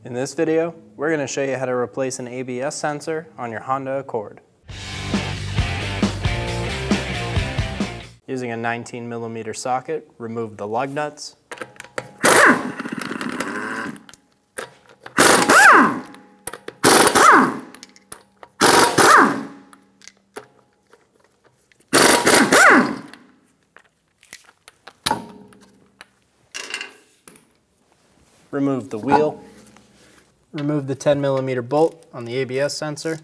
In this video, we're going to show you how to replace an ABS sensor on your Honda Accord. Using a 19mm socket, remove the lug nuts. Remove the wheel. Remove the 10mm bolt on the ABS sensor.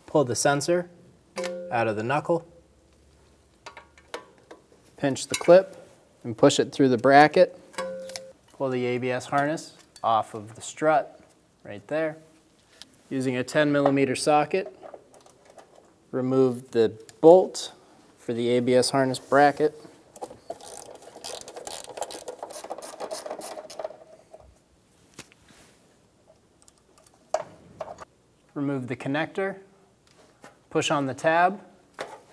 Pull the sensor out of the knuckle. Pinch the clip and push it through the bracket. Pull the ABS harness off of the strut right there. Using a 10mm socket, remove the bolt for the ABS harness bracket. Remove the connector, push on the tab,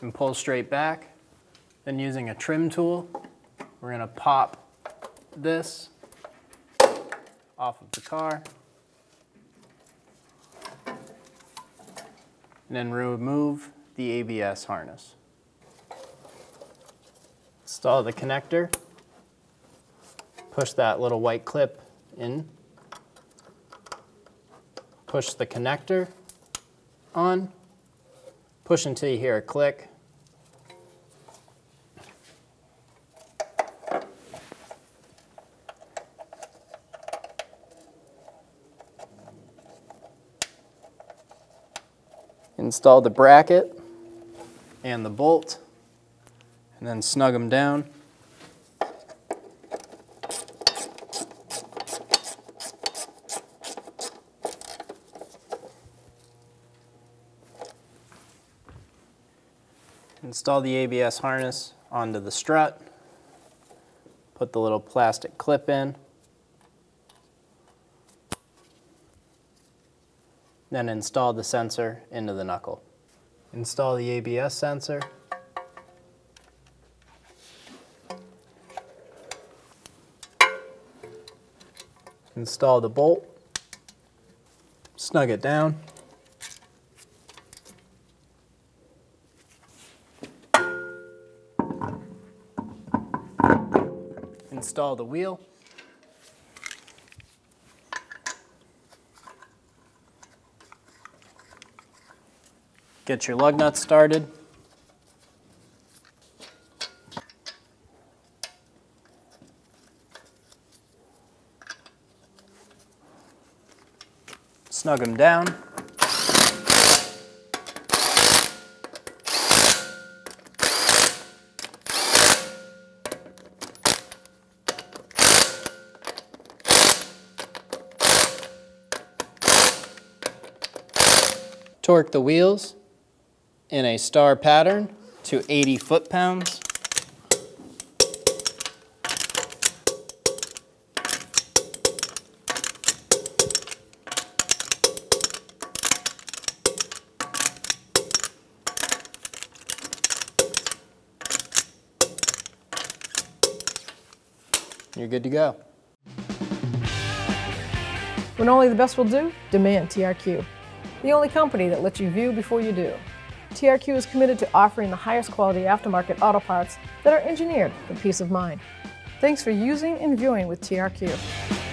and pull straight back. Then using a trim tool, we're going to pop this off of the car. And then remove the ABS harness. Install the connector, push that little white clip in. Push the connector on, push until you hear a click. Install the bracket and the bolt, and then snug them down. Install the ABS harness onto the strut. Put the little plastic clip in. Then install the sensor into the knuckle. Install the ABS sensor. Install the bolt. Snug it down. Install the wheel. Get your lug nuts started. Snug them down. Torque the wheels in a star pattern to 80 foot-pounds. You're good to go. When only the best will do, demand TRQ. The only company that lets you view before you do. TRQ is committed to offering the highest quality aftermarket auto parts that are engineered for peace of mind. Thanks for using and viewing with TRQ.